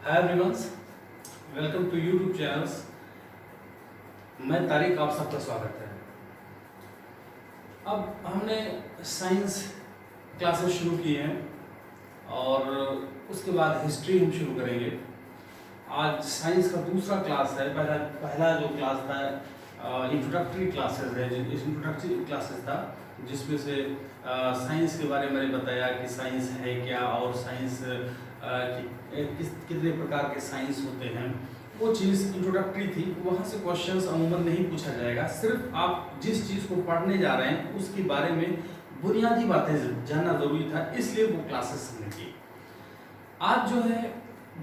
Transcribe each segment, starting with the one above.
Hi everyone, welcome to YouTube channels. मैं तारिक, आप सबका स्वागत है। अब हमने साइंस क्लासेस शुरू की हैं और उसके बाद हिस्ट्री हम शुरू करेंगे। आज साइंस का दूसरा क्लास है। पहला जो क्लास था इंट्रोडक्टरी क्लासेस है, इंट्रोडक्टरी क्लासेस था जिसमें से साइंस के बारे में मैंने बताया कि साइंस है क्या और साइंस कितने प्रकार के साइंस होते हैं। वो चीज़ इंट्रोडक्टरी थी। वहाँ से क्वेश्चंस अमूमन नहीं पूछा जाएगा, सिर्फ आप जिस चीज़ को पढ़ने जा रहे हैं उसके बारे में बुनियादी बातें जानना ज़रूरी था, इसलिए वो क्लासेस हमने की। आज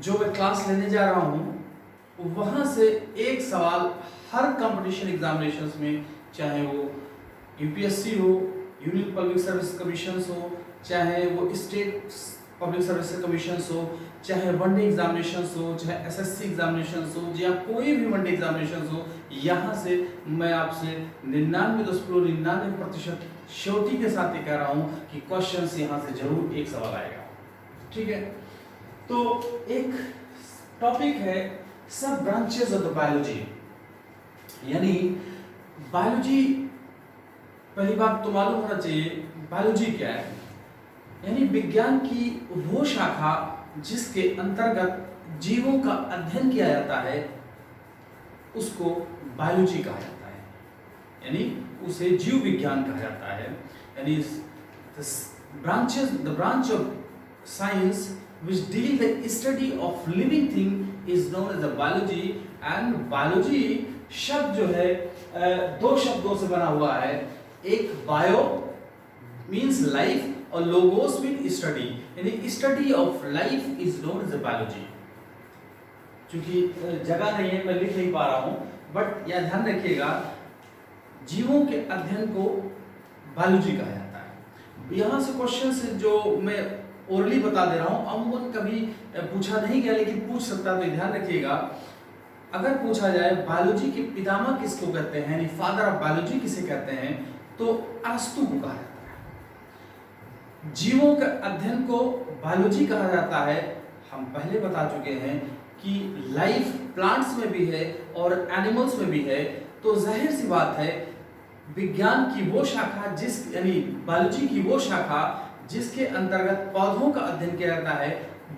जो मैं क्लास लेने जा रहा हूँ वहाँ से एक सवाल हर कंपटीशन एग्जामिनेशंस में, चाहे वो यूपीएससी हो, यूनियन पब्लिक सर्विस कमीशन हो, चाहे वो स्टेट पब्लिक सर्विस कमीशन हो, चाहे वनडे एग्जामिनेशन हो, चाहे एसएससी एग्जामिनेशन हो, या कोई भी वनडे एग्जामिनेशन हो, यहाँ से मैं आपसे 99.99% श्योरिटी के साथ ये कह रहा हूँ कि क्वेश्चन यहाँ से जरूर एक सवाल आएगा। ठीक है, तो एक टॉपिक है सब ब्रांचेस ऑफ द बायोलॉजी, यानी बायोलॉजी। पहली बात तो मालूम होना चाहिए बायोलॉजी क्या है। यानी विज्ञान की वो शाखा जिसके अंतर्गत जीवों का अध्ययन किया जाता है उसको बायोलॉजी कहा जाता है, यानी उसे जीव विज्ञान कहा जाता है। यानी the branch of science which deal the study of living thing is known as the biology। and biology शब्द जो है दो शब्दों से बना हुआ है। एक बायो मीन्स लाइफ और लोगोस मीन स्टडी, यानी study of life is known as biology. क्योंकि जगह नहीं है मैं लिख नहीं पा रहा हूं, बट यह ध्यान रखिएगा जीवों के अध्ययन को बायोलॉजी कहा जाता है। यहां से क्वेश्चन से जो मैं ओरली बता दे रहा हूं, अमूमन कभी पूछा नहीं गया लेकिन पूछ सकता, तो ध्यान रखिएगा। अगर पूछा जाए बायोलॉजी के पितामह किसको कहते हैं, यानी फादर ऑफ बायोलॉजी किसे कहते हैं, तो अरस्तु को कहा जाता है। जीवों के अध्ययन को बायोलॉजी कहा जाता है। हम पहले बता चुके हैं कि लाइफ प्लांट्स में भी है और एनिमल्स में भी है, तो जाहिर सी बात है विज्ञान की वो शाखा यानी बायोलॉजी की वो शाखा जिसके अंतर्गत पौधों का अध्ययन किया जाता है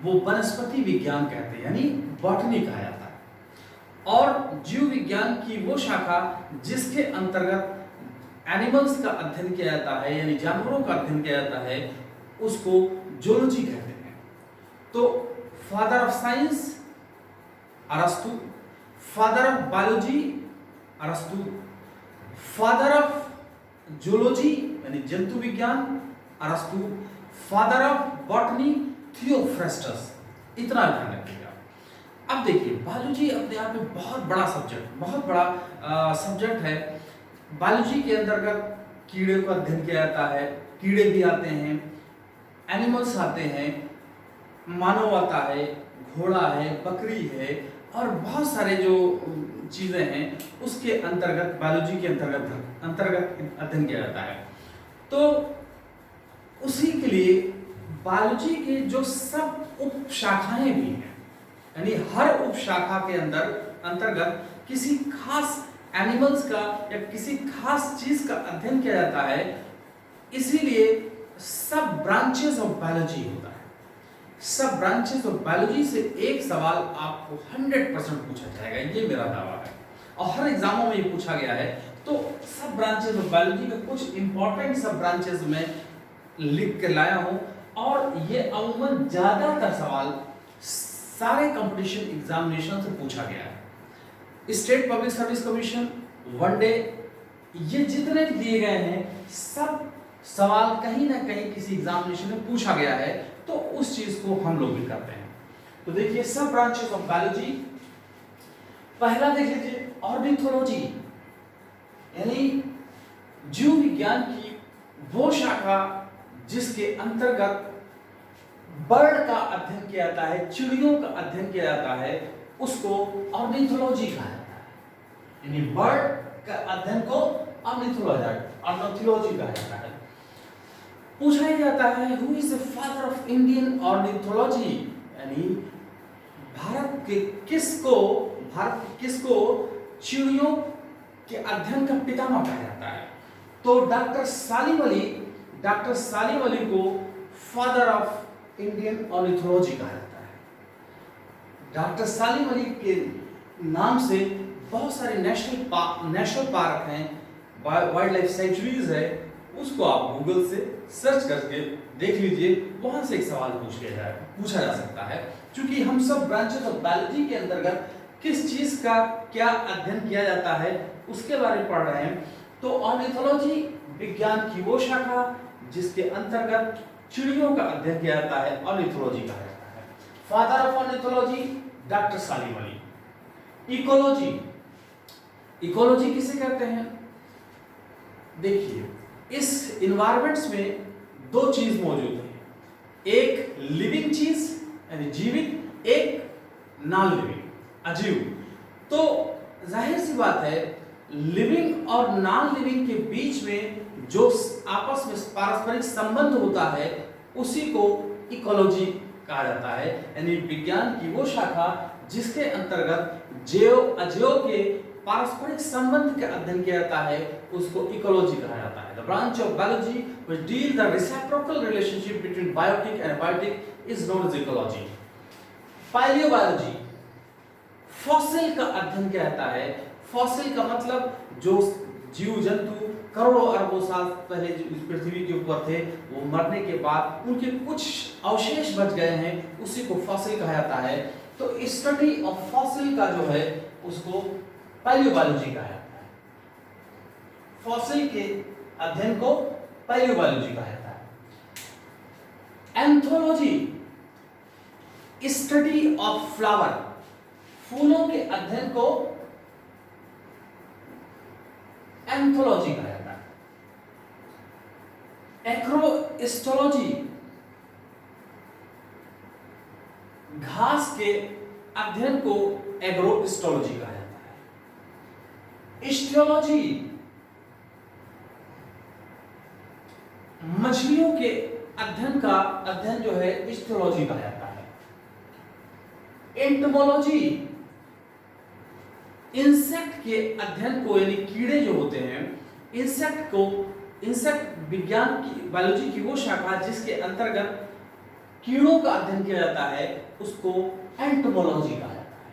वो वनस्पति विज्ञान कहते हैं, यानी बॉटनी कहा जाता है। और जीव विज्ञान की वो शाखा जिसके अंतर्गत एनिमल्स का अध्ययन किया जाता है, यानी जानवरों का अध्ययन किया जाता है, उसको जूलॉजी कहते हैं। तो फादर ऑफ साइंस अरस्तु, फादर ऑफ बायोलॉजी अरस्तु, फादर ऑफ जूलॉजी यानी जंतु विज्ञान अरस्तु, फादर ऑफ बॉटनी थियोफ्रेस्टस। इतना ध्यान रखिएगा। अब देखिए बायोलॉजी अपने आप में बहुत बड़ा सब्जेक्ट है। बायोलॉजी के अंतर्गत कीड़े का अध्ययन किया जाता है, कीड़े भी आते हैं, एनिमल्स आते हैं, मानव आता है, घोड़ा है, बकरी है, और बहुत सारे जो चीजें हैं उसके अंतर्गत बायोलॉजी के अंतर्गत अध्ययन किया जाता है। तो उसी के लिए बायोलॉजी के जो सब उप शाखाएं भी हैं, यानी हर उप शाखा के अंतर्गत किसी खास एनिमल्स का या किसी खास चीज का अध्ययन किया जाता है, इसीलिए सब ब्रांचेस ऑफ बायोलॉजी होता है। सब ब्रांचेस ऑफ बायोलॉजी से एक सवाल आपको 100% पूछा जाएगा, ये मेरा दावा है और हर एग्जामों में ये पूछा गया है। तो सब ब्रांचेस ऑफ बायोलॉजी के कुछ इंपॉर्टेंट सब ब्रांचेस में लिख के लाया हूं, और ये अमूमन ज्यादातर सवाल सारे कंपटीशन एग्जामिनेशन से पूछा गया है। State public service commission, one day, ये जितने दिए गए हैं सब सवाल कहीं ना कहीं किसी एग्जामिनेशन में पूछा गया है, तो उस चीज को हम लोग भी करते हैं। तो देखिए सब ब्रांचेस ऑफ बायोलॉजी, पहला देख लीजिए ऑर्निथोलॉजी, यानी जीव विज्ञान की वो शाखा जिसके अंतर्गत बर्ड का अध्ययन किया जाता है, चिड़ियों का अध्ययन किया जाता है, उसको ऑर्निथोलॉजी कहा जाता है। यानी बर्ड का अध्ययन को ऑर्निथोलॉजी कहा जाता है। पूछा जाता है who is the father of Indian ornithology, यानी भारत के किसको चिड़ियों के अध्ययन का पितामह कहा जाता है? तो डॉक्टर सालिम अली को फादर ऑफ इंडियन ऑर्निथोलॉजी कहा जाता है। डॉक्टर सालिम अली के नाम से बहुत सारे नेशनल पार्क हैं, वाइल्ड लाइफ सेंचुरीज है, उसको आप गूगल से सर्च करके देख लीजिए, वहां से एक सवाल पूछा जा सकता है। क्योंकि हम सब ब्रांचेस ऑफ बायोलॉजी के अंतर्गत किस चीज का क्या अध्ययन किया जाता है उसके बारे में पढ़ रहे हैं। तो ऑर्निथोलॉजी विज्ञान की वो शाखा जिसके अंतर्गत चिड़ियों का अध्ययन किया जाता है, ऑर्निथोलॉजी कहा जाता है। Father of ornithology doctor Salim Ali. Ecology किसे कहते हैं? देखिए, इस इन्वायरमेंट्स में दो चीज मौजूद है, एक लिविंग चीज यानी जीवित, एक नॉन लिविंग अजीव। तो जाहिर सी बात है, लिविंग और नॉन लिविंग के बीच में जो आपस में पारस्परिक संबंध होता है उसी को इकोलॉजी कहा जाता है। यानी विज्ञान की वो शाखा जिसके अंतर्गत जैव अजैव के पारस्परिक संबंध का अध्ययन किया जाता है उसको इकोलॉजी कहा जाता है। The branch of biology which deal the reciprocal relationship between biotic and abiotic is known as ecology. Palaeobiology fossil का अध्ययन किया जाता है। फॉसिल का मतलब जो जीव जंतु करोड़ों अरबों साल पहले जो इस पृथ्वी के ऊपर थे, वो मरने के बाद उनके कुछ अवशेष बच गए हैं, उसी को फॉसिल कहा जाता है। तो स्टडी ऑफ फॉसिल का जो है उसको पैलियोबायोलॉजी कहा जाता है। फॉसिल के अध्ययन को पैलियोबायोलॉजी कहा जाता है। एंथोलॉजी स्टडी ऑफ फ्लावर, फूलों के अध्ययन को एंथोलॉजी कहा जाता है। एक्रोस्टोलॉजी घास के अध्ययन को एग्रोस्टोलॉजी कहा जाता है। इस्टियोलॉजी मछलियों के अध्ययन जो है इस्टियोलॉजी कहा जाता है। एंटोमोलॉजी इंसेक्ट के अध्ययन को, यानी कीड़े जो होते हैं, इंसेक्ट विज्ञान की बायोलॉजी की वो शाखा जिसके अंतर्गत कीड़ों का अध्ययन किया जाता है उसको एंटोमोलॉजी कहा जाता है।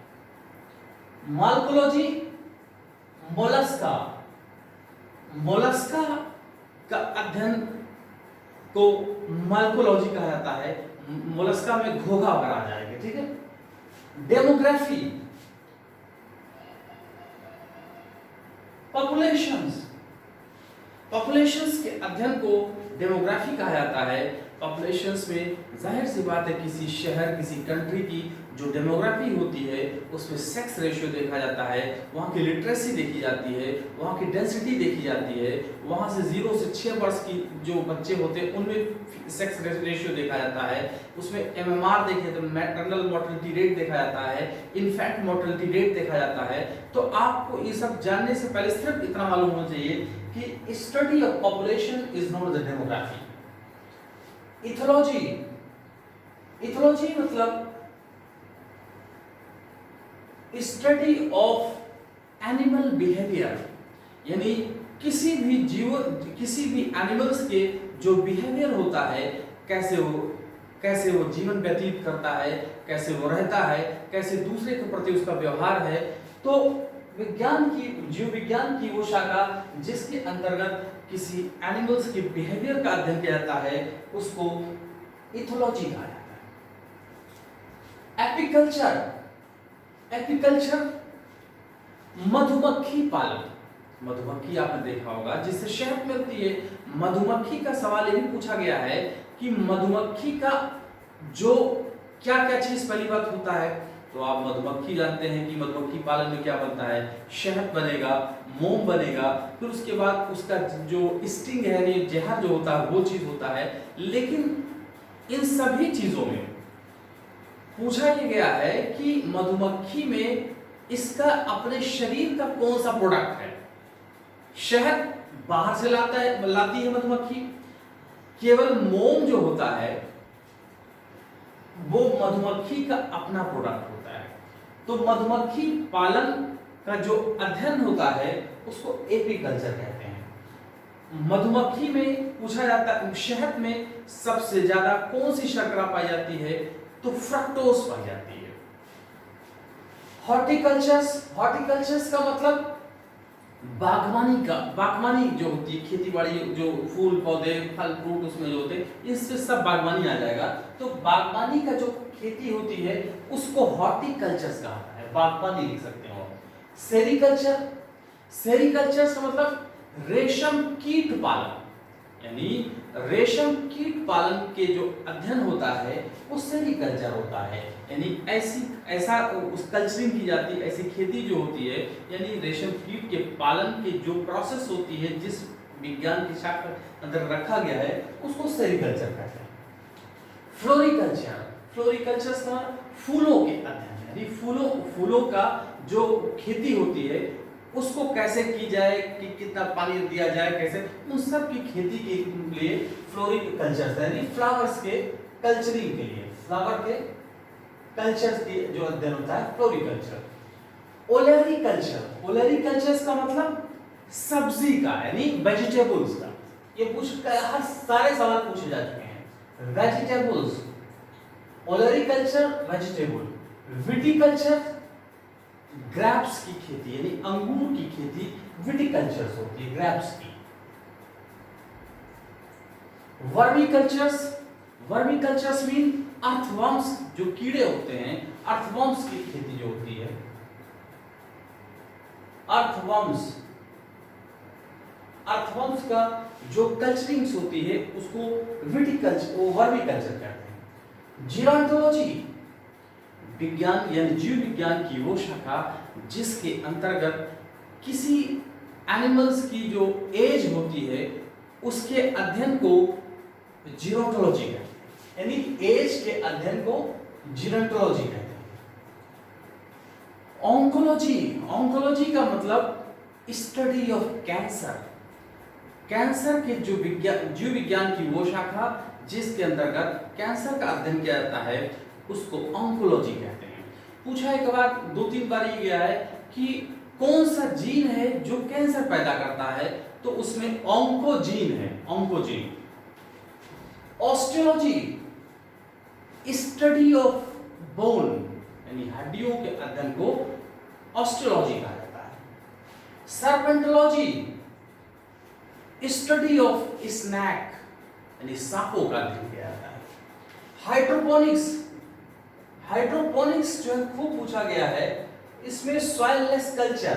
मार्कोलॉजी मोलस्का का अध्ययन को मार्कोलॉजी कहा जाता है। मोलस्का में घोंघा भरा आ जाएगा, ठीक है। डेमोग्राफी पॉपुलेशंस के अध्ययन को डेमोग्राफी कहा जाता है। पॉपुलेशंस में जाहिर सी बात है किसी शहर किसी कंट्री की जो डेमोग्राफी होती है उसमें सेक्स रेशियो देखा जाता है, वहाँ की लिटरेसी देखी जाती है, वहाँ की डेंसिटी देखी जाती है, वहाँ से 0 से 6 वर्ष की जो बच्चे होते हैं उनमें सेक्स रेशियो देखा जाता है, उसमें एमएमआर देखे तो मैटरनल मोर्टेलिटी रेट देखा जाता है, इन्फेंट मोर्टेलिटी रेट देखा जाता है। तो आपको ये सब जानने से पहले सिर्फ इतना मालूम होना चाहिए कि study of population is known as demography. Ethology मतलब स्टडी ऑफ एनिमल बिहेवियर, यानी किसी भी एनिमल्स के जो बिहेवियर होता है, कैसे वो जीवन व्यतीत करता है, कैसे वो रहता है, कैसे दूसरे के प्रति उसका व्यवहार है। तो जीव विज्ञान की वो शाखा जिसके अंतर्गत किसी एनिमल्स के बिहेवियर का अध्ययन किया जाता है उसको इथोलॉजी कहा जाता है। एपिकल्चर मधुमक्खी पालन, मधुमक्खी आपने देखा होगा जिससे शहद मिलती है। मधुमक्खी का सवाल ये भी पूछा गया है कि मधुमक्खी का जो क्या क्या चीज पहली बात होता है, तो आप मधुमक्खी जानते हैं कि मधुमक्खी पालन में क्या बनता है, शहद बनेगा, मोम बनेगा, फिर उसके बाद उसका जो स्टिंग है यानी जहर जो होता है वो चीज होता है। लेकिन इन सभी चीजों में पूछा ये गया है कि मधुमक्खी में इसका अपने शरीर का कौन सा प्रोडक्ट है। शहद बाहर से लाती है मधुमक्खी, केवल मोम जो होता है वो मधुमक्खी का अपना प्रोडक्ट होता है। तो मधुमक्खी पालन का जो अध्ययन होता है उसको एपीकल्चर कहते हैं। मधुमक्खी में पूछा जाता है शहद में सबसे ज्यादा कौन सी शर्करा पाई जाती है, तो फ्रक्टोज पाई जाती है। हॉर्टिकल्चर्स का मतलब बागवानी जो होती है, खेती बाड़ी, जो फूल पौधे फल फ्रूट उसमें जो होते हैं, इससे सब बागवानी आ जाएगा। तो बागवानी का जो खेती होती है उसको हॉर्टिकल्चर्स कहा जाता है, बागवानी लिख सकते हो। सेरीकल्चर का मतलब रेशम कीट पालन, यानी रेशम कीट पालन के जो अध्ययन होता है वो सेरीकल्चर होता है। यानी ऐसा उस कल्चरिंग की जाती है, ऐसी खेती जो होती है, यानी रेशम कीट के पालन की जो प्रोसेस होती है, जिस विज्ञान की शाखा के अंदर रखा गया है उसको सेरीकल्चर कहते हैं। फ्लोरिकल्चर का फूलों के अध्ययन, यानी फूलों का जो खेती होती है उसको कैसे की जाए, कि कितना पानी दिया जाए, कैसे, उन सब की खेती के लिए फ्लोरिकल्चर, यानी फ्लावर्स के कल्चरिंग के लिए, फ्लावर के कल्चर की जो अध्ययन होता है फ्लोरिकल्चर। ओलेरिकल्चर का मतलब सब्जी का, यानी वेजिटेबल्स का। ये हर सारे सवाल पूछे जा चुके हैं। Vegetables, olericulture vegetable, viticulture grapes की खेती, यानी अंगूर की खेती विटिकल्चर होती है, ग्रेप्स की। वर्मिकल्चर्स मीन अर्थवर्म्स, जो कीड़े होते हैं, अर्थवर्म्स की खेती जो होती है, अर्थवर्म्स का जो कल्चरिंग होती है उसको वर्मिकल्चर कहते हैं। जीरोंटोलॉजी विज्ञान, यानी जीव विज्ञान की वो शाखा जिसके अंतर्गत किसी एनिमल्स की जो एज होती है उसके अध्ययन को जीरोंटोलॉजी कहते हैं, यानी एज के अध्ययन को जीरोंटोलॉजी कहते हैं। ऑन्कोलॉजी का मतलब स्टडी ऑफ कैंसर के जो जीव विज्ञान की वो शाखा जिसके अंतर्गत कैंसर का अध्ययन किया जाता है उसको ऑन्कोलॉजी कहते हैं। पूछा एक बार 2-3 बार ये गया है कि कौन सा जीन है जो कैंसर पैदा करता है, तो उसमें ऑन्कोजीन है, oncogene. Osteology study of bone, यानी हड्डियों के अध्ययन को ऑस्टियोलॉजी कहा जाता है। सर्पेंटोलॉजी स्टडी ऑफ स्नैक, यानी सांपों का अध्ययन किया जाता है। हाइड्रोपोनिक्स जो है खूब पूछा गया है, इसमें सॉइललेस कल्चर,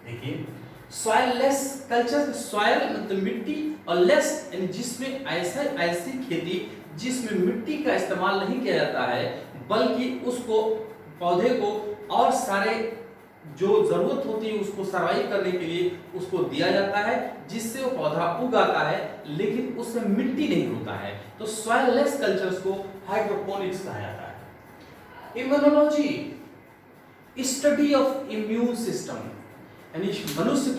देखिए सॉइललेस कल्चर, सॉइल मतलब मिट्टी, और लेस यानी जिसमें ऐसी खेती जिसमें मिट्टी का इस्तेमाल नहीं किया जाता है, बल्कि उसको पौधे को और सारे जो जरूरत होती है उसको सर्वाइव करने के लिए उसको दिया जाता है, जिससे वो पौधा उगाता है, लेकिन उसमें मिट्टी नहीं होता है। तो सॉइललेस कल्चर्स को हाइड्रोपोनिक्स कहा जाता है। Immunology study of immune system, यानी मनुष्य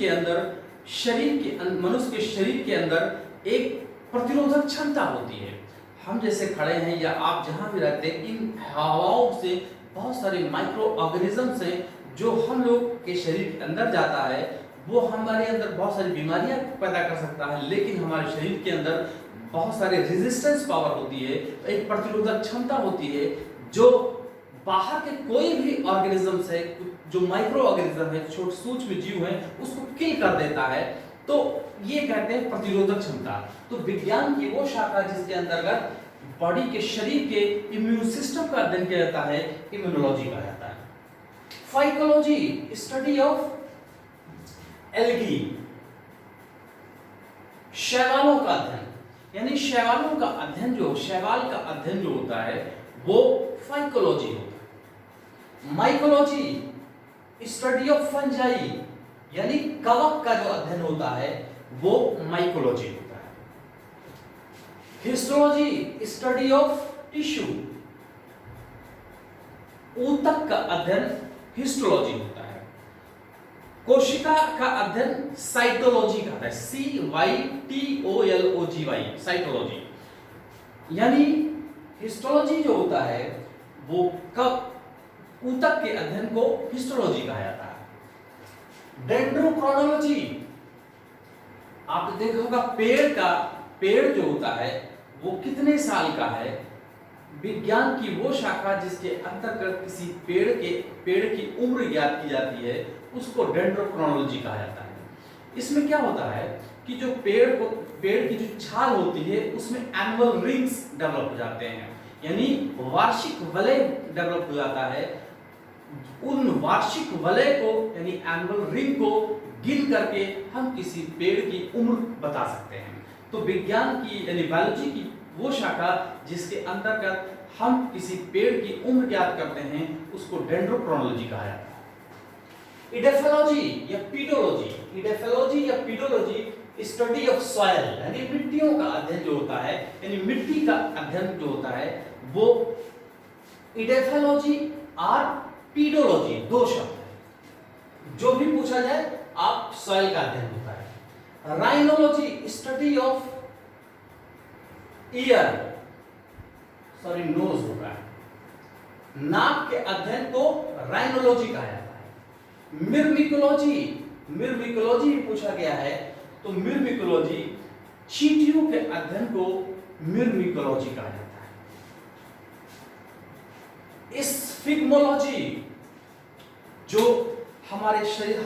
के शरीर के अंदर एक प्रतिरोधक क्षमता होती है। हम जैसे खड़े हैं या आप जहां भी रहते हैं, इन हवाओं से बहुत सारे माइक्रो ऑर्गेनिजम्स हैं जो हम लोग के शरीर के अंदर जाता है, वो हमारे अंदर बहुत सारी बीमारियां पैदा कर सकता है, लेकिन हमारे शरीर के अंदर बहुत सारे रेजिस्टेंस पावर होती है, एक प्रतिरोधक क्षमता होती है जो बाहर के कोई भी ऑर्गेनिज्म है, जो माइक्रो ऑर्गेनिज्म है, छोटे सूक्ष्म जीव है, उसको किल कर देता है। तो ये कहते हैं प्रतिरोधक क्षमता। तो विज्ञान की वो शाखा जिसके अंतर्गत बॉडी के शरीर के इम्यून सिस्टम का अध्ययन किया जाता है, इम्यूनोलॉजी कहा जाता है। फाइकोलॉजी स्टडी ऑफ एल्गी, शैवालों का अध्ययन, यानी शैवाल का अध्ययन जो होता है वो फाइकोलॉजी होता है। माइकोलॉजी स्टडी ऑफ फंजाई, यानी कवक का जो अध्ययन होता है वो माइकोलॉजी होता है। हिस्टोलॉजी स्टडी ऑफ टिश्यू, ऊतक का अध्ययन हिस्टोलॉजी होता है। कोशिका का अध्ययन साइटोलॉजी का है, CYTOLOGY, साइटोलॉजी। यानी हिस्टोलॉजी जो होता है वो ऊतक के अध्ययन को हिस्टोलॉजी कहा जाता है। डेंड्रोक्रोनोलॉजी, आपने देखा होगा पेड़ जो होता है वो कितने साल का है, विज्ञान की वो शाखा जिसके अंतर्गत किसी पेड़ की उम्र ज्ञात की जाती है उसको डेंड्रोक्रोनोलॉजी कहा जाता है। इसमें क्या होता है कि जो पेड़ की जो छाल होती है उसमें एनुअल रिंग्स डेवलप हो जाते हैं, यानी वार्षिक वलय डेवलप हो जाता है। उन वार्षिक वलय को यानी एनुअल रिंग को गिन करके हम किसी पेड़ की उम्र बता सकते हैं। तो विज्ञान की यानी बायोलॉजी की वो शाखा जिसके अंतर्गत हम किसी पेड़ की उम्र ज्ञात करते हैं उसको डेंड्रोक्रोनोलॉजी कहा जाता है। इडेफोलॉजी या पीडोलॉजी स्टडी ऑफ सॉइल यानी मिट्टियों का अध्ययन जो होता है, यानी मिट्टी का अध्ययन जो होता है वो इडेफोलॉजी और पीडोलॉजी दो शब्द है। जो भी पूछा जाए आप सॉइल का अध्ययन होता है। Rhinology study of ear, sorry nose होता है, नाक के अध्ययन को राइनोलॉजी कहा जाता है। मिर्मिकोलॉजी पूछा गया है तो मिर्मिकोलॉजी चींटियों के अध्ययन को मिर्मिकोलॉजी कहा जाता है। स्फिग्मोलॉजी जो हमारे शरीर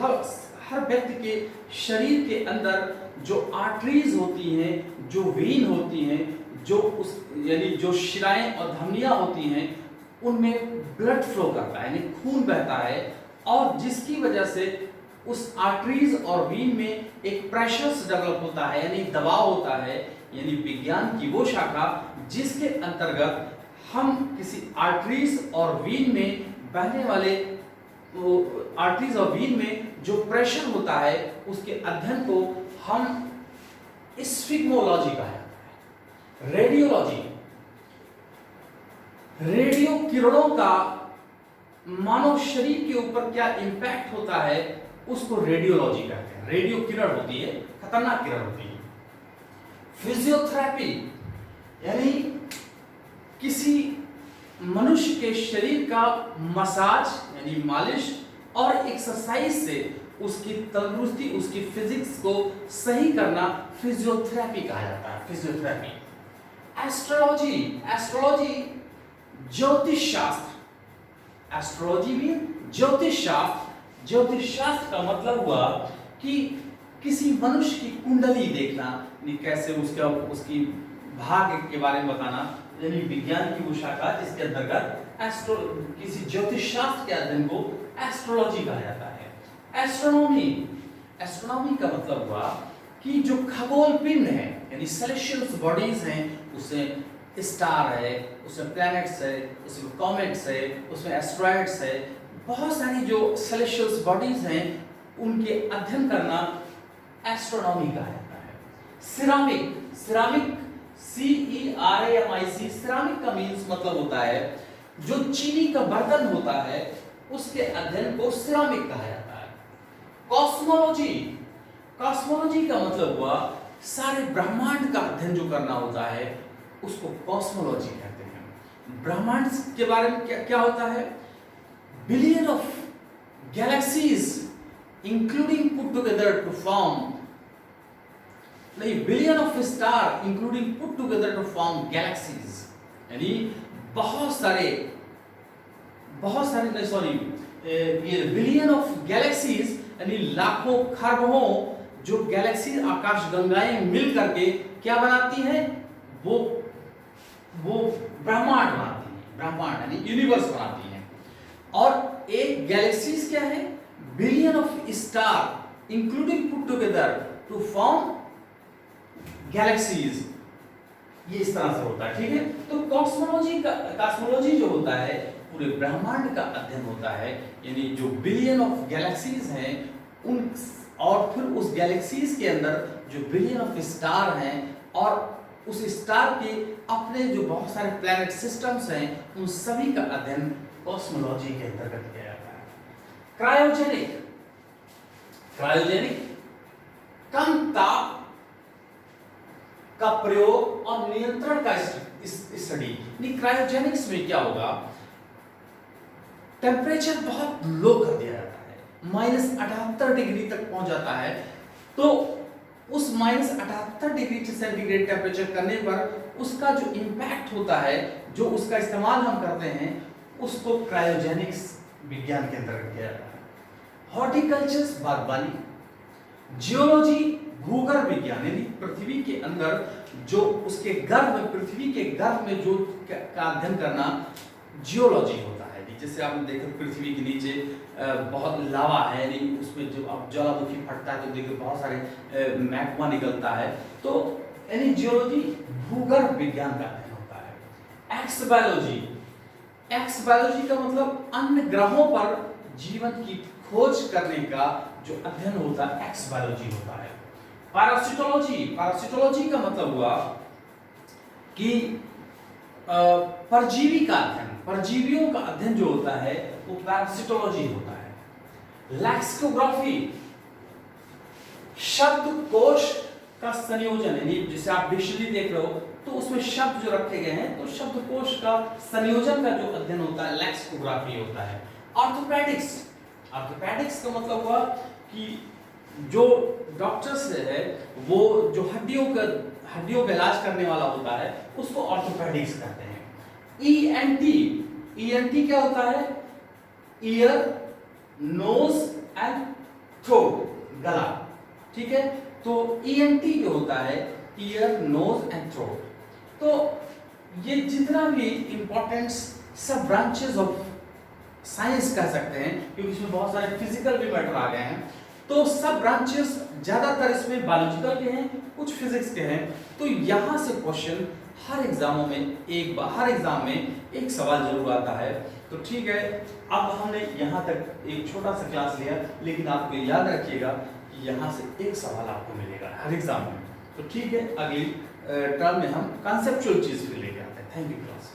हर व्यक्ति के शरीर के अंदर जो आर्टरीज होती हैं, जो वेन होती हैं, जो उस यानी जो शिराएं और धमनियां होती हैं उनमें ब्लड फ्लो करता है यानी खून बहता है, और जिसकी वजह से उस आर्टरीज और वेन में एक प्रेशर्स डेवलप होता है यानी दबाव होता है। यानी विज्ञान की वो शाखा जिसके अंतर्गत हम किसी आर्टरीज और वेन में बहने वाले आर्टरीज और वेन में जो प्रेशर होता है उसके अध्ययन को हम स्फिग्मोलॉजी कहा जाता है। रेडियोलॉजी, रेडियो किरणों का मानव शरीर के ऊपर क्या इंपैक्ट होता है उसको रेडियोलॉजी कहते हैं। रेडियो किरण होती है, खतरनाक किरण होती है। फिजियोथेरेपी यानी किसी मनुष्य के शरीर का मसाज यानी मालिश और एक्सरसाइज से उसकी तंदुरुस्ती, उसकी फिजिक्स को सही करना फिजियोथेरेपी कहा जाता है। फिजियोथेरेपी। एस्ट्रोलॉजी ज्योतिष शास्त्र, एस्ट्रोलॉजी भी ज्योतिष शास्त्र। ज्योतिष शास्त्र का मतलब हुआ कि किसी मनुष्य की कुंडली देखना, कैसे उसकी भाग्य के बारे में बताना, यानी विज्ञान की वो शाखा जिसके अंतर्गत किसी ज्योतिष शास्त्र के अध्ययन को एस्ट्रोलॉजी कहा जाता है। एस्ट्रोनॉमी का मतलब हुआ कि जो खगोल पिंड है यानी सेलेस्टियल बॉडीज हैं, उसमें स्टार है, उसमें प्लैनेट्स है, उसमें कॉमेट्स है, उसमें एस्ट्रॉइड्स है, बहुत सारी जो सेलेस्टियल बॉडीज हैं उनके अध्ययन करना एस्ट्रोनॉमी कहा जाता है। सिरामिक CERAMIC, सिरामिक का मीन्स मतलब होता है जो चीनी का बर्तन होता है उसके अध्ययन को सिरामिक कहा जाता है। कॉस्मोलॉजी का मतलब हुआ सारे ब्रह्मांड का अध्ययन जो करना होता है उसको कॉस्मोलॉजी कहते हैं। ब्रह्मांड के बारे में क्या होता है? Billion of galaxies including put together to form, नहीं, billion of star including put together to form galaxies, यानी बहुत सारे नहीं सॉरी ये बिलियन ऑफ गैलेक्सीज यानी लाखों खरबों जो गैलेक्सी आकाश गंगाएं मिल करके क्या बनाती हैं? वो ब्रह्मांड बनाती हैं, ब्रह्मांड यानी यूनिवर्स बनाती हैं। और एक गैलेक्सीज क्या है? Billion of star including put together to form galaxies, ये इस तरह से होता है। ठीक है, तो कॉस्मोलॉजी जो होता है पूरे ब्रह्मांड का अध्ययन होता है, यानी जो बिलियन ऑफ गैलेक्सीज हैं उन, और फिर उस गैलेक्सीज के अंदर जो बिलियन ऑफ स्टार हैं और उस स्टार के अपने जो बहुत सारे प्लैनेट सिस्टम्स हैं उन सभी का अध्ययन कॉस्मोलॉजी के अंतर्गत किया जाता है। क्रायोजेनिक कम ताप का प्रयोग और नियंत्रण का स्टडी। क्रायोजेनिक्स में क्या होगा? टेम्परेचर बहुत लो कर दिया जाता है, -78 डिग्री तक पहुंच जाता है। तो उस -78 डिग्री सेंटीग्रेड टेम्परेचर करने पर उसका जो इम्पैक्ट होता है, जो उसका इस्तेमाल हम करते हैं, उसको क्रायोजेनिक्स विज्ञान के अंतर्गत किया जाता है। हॉर्टिकल्चर बागवानी, जियोलॉजी भूगर्भ विज्ञान, यानी पृथ्वी के अंदर जो उसके गर्भ में, पृथ्वी के गर्भ में जो का अध्ययन करना जियोलॉजी होता है। जैसे आपने देखा पृथ्वी के नीचे बहुत लावा है, यानी उसमें जो अब ज्वालामुखी फटता है तो देखिए बहुत सारे मैग्मा निकलता है, तो यानी जियोलॉजी भूगर्भ विज्ञान का अध्ययन होता है। एक्सबायोलॉजी, एक्सबायोलॉजी का मतलब अन्य ग्रहों पर जीवन की खोज करने का जो अध्ययन होता है, एक्सबायोलॉजी होता है। पैरासिटोलॉजी, पैरासिटोलॉजी का मतलब हुआ कि परजीवी का अध्ययन, परजीवियों का अध्ययन जो होता है वो पैरासिटोलॉजी होता है। लैक्सिकोग्राफी, शब्दकोश का संयोजन, यानी जैसे आप डिक्शनरी देख रहे हो तो उसमें शब्द जो रखे गए हैं, तो शब्दकोश का संयोजन का जो अध्ययन होता है लैक्सिकोग्राफी होता है। ऑर्थोपेडिक्स, ऑर्थोपेडिक्स का मतलब हुआ कि जो डॉक्टर्स है वो जो हड्डियों का इलाज करने वाला होता है उसको ऑर्थोपेडिक्स कहते हैं। ईएनटी, ईएनटी क्या होता है? ईयर, नोज एंड थ्रोट, गला, ठीक है। तो ईएनटी जो होता है ईयर, नोज एंड थ्रोट। तो ये जितना भी इंपॉर्टेंट सब ब्रांचेस ऑफ साइंस कह सकते हैं, क्योंकि इसमें बहुत सारे फिजिकल भी मैटर आ गए हैं, तो सब ब्रांचेस ज्यादातर इसमें बायोलॉजिकल के हैं, कुछ फिजिक्स के हैं। तो यहाँ से क्वेश्चन हर एग्जामों में हर एग्जाम में एक सवाल जरूर आता है। तो ठीक है, अब हमने यहाँ तक एक छोटा सा क्लास लिया, लेकिन आप ये याद रखिएगा कि यहाँ से एक सवाल आपको मिलेगा हर एग्जाम में। तो ठीक है, अगली टर्म में हम कॉन्सेप्चुअल चीज भी लेके आते हैं। Thank you class.